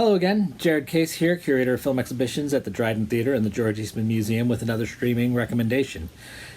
Hello again, Jared Case here, curator of film exhibitions at the Dryden Theater and the George Eastman Museum with another streaming recommendation.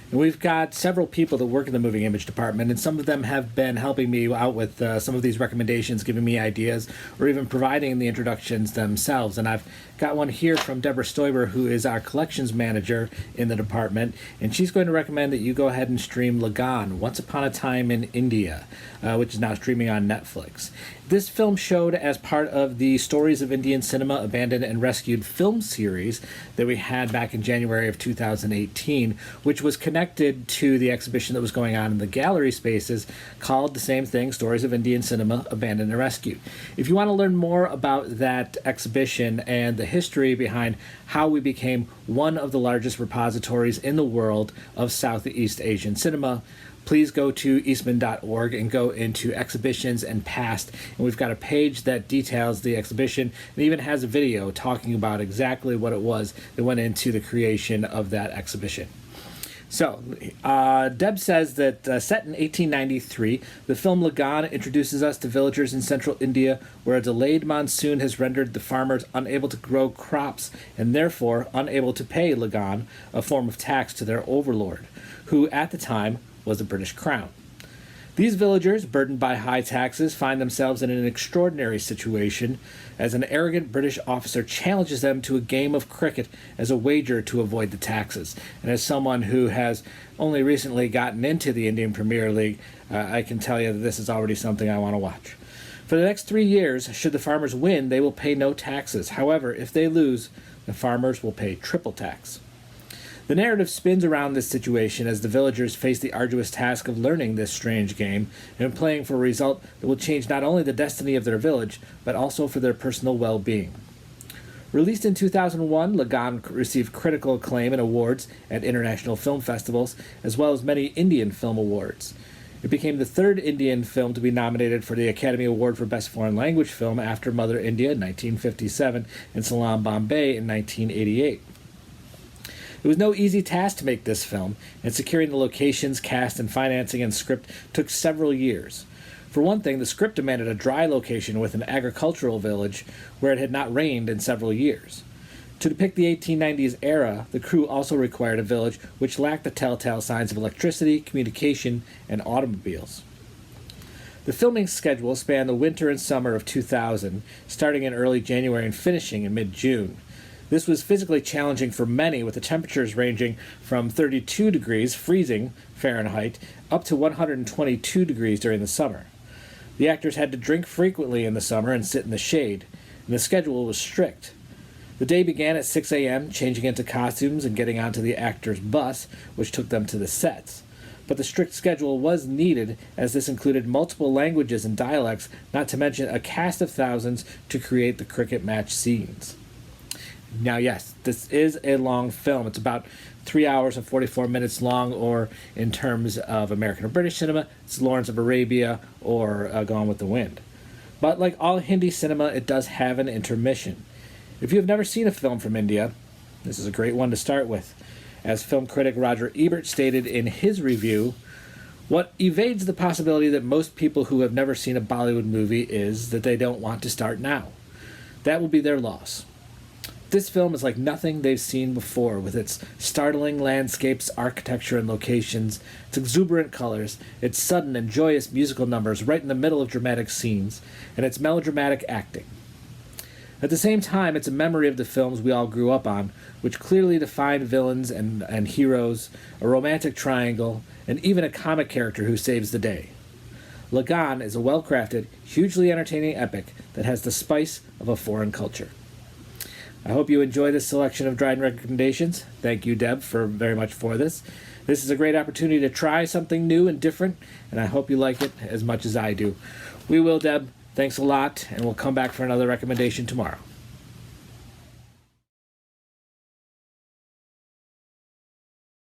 And we've got several people that work in the moving image department, and some of them have been helping me out with some of these recommendations, giving me ideas, or even providing the introductions themselves. And I've got one here from Deborah Stoiber, who is our collections manager in the department, and she's going to recommend that you go ahead and stream Lagaan, Once Upon a Time in India, which is now streaming on Netflix. This film showed as part of the Stories of Indian Cinema Abandoned and Rescued film series that we had back in January of 2018, which was connected to the exhibition that was going on in the gallery spaces called the same thing, Stories of Indian Cinema Abandoned and Rescued. If you want to learn more about that exhibition and the history behind how we became one of the largest repositories in the world of Southeast Asian cinema, please go to eastman.org and go into exhibitions and past. And we've got a page that details the exhibition and even has a video talking about exactly what it was that went into the creation of that exhibition. So, Deb says that set in 1893, the film Lagaan introduces us to villagers in central India where a delayed monsoon has rendered the farmers unable to grow crops and therefore unable to pay Lagaan, a form of tax to their overlord, who at the time was the British Crown. These villagers, burdened by high taxes, find themselves in an extraordinary situation as an arrogant British officer challenges them to a game of cricket as a wager to avoid the taxes. And as someone who has only recently gotten into the Indian Premier League, I can tell you that this is already something I want to watch. For the next 3 years, should the farmers win, they will pay no taxes. However, if they lose, the farmers will pay triple tax. The narrative spins around this situation as the villagers face the arduous task of learning this strange game and playing for a result that will change not only the destiny of their village, but also for their personal well-being. Released in 2001, Lagaan received critical acclaim and awards at international film festivals, as well as many Indian film awards. It became the third Indian film to be nominated for the Academy Award for Best Foreign Language Film after Mother India in 1957 and Salaam Bombay in 1988. It was no easy task to make this film, and securing the locations, cast, and financing and script took several years. For one thing, the script demanded a dry location with an agricultural village where it had not rained in several years. To depict the 1890s era, the crew also required a village which lacked the telltale signs of electricity, communication, and automobiles. The filming schedule spanned the winter and summer of 2000, starting in early January and finishing in mid-June. This was physically challenging for many, with the temperatures ranging from 32 degrees, freezing Fahrenheit, up to 122 degrees during the summer. The actors had to drink frequently in the summer and sit in the shade, and the schedule was strict. The day began at 6 a.m., changing into costumes and getting onto the actors' bus, which took them to the sets. But the strict schedule was needed, as this included multiple languages and dialects, not to mention a cast of thousands to create the cricket match scenes. Now, yes, this is a long film. It's about 3 hours and 44 minutes long, or in terms of American or British cinema, it's Lawrence of Arabia or Gone with the Wind. But like all Hindi cinema, it does have an intermission. If you have never seen a film from India, this is a great one to start with. As film critic Roger Ebert stated in his review, what evades the possibility that most people who have never seen a Bollywood movie is that they don't want to start now. That will be their loss. This film is like nothing they've seen before, with its startling landscapes, architecture, and locations, its exuberant colors, its sudden and joyous musical numbers right in the middle of dramatic scenes, and its melodramatic acting. At the same time, it's a memory of the films we all grew up on, which clearly defined villains and heroes, a romantic triangle, and even a comic character who saves the day. Lagaan is a well-crafted, hugely entertaining epic that has the spice of a foreign culture. I hope you enjoy this selection of Dryden recommendations. Thank you, Deb, very much for this. This is a great opportunity to try something new and different, and I hope you like it as much as I do. We will, Deb. Thanks a lot, and we'll come back for another recommendation tomorrow.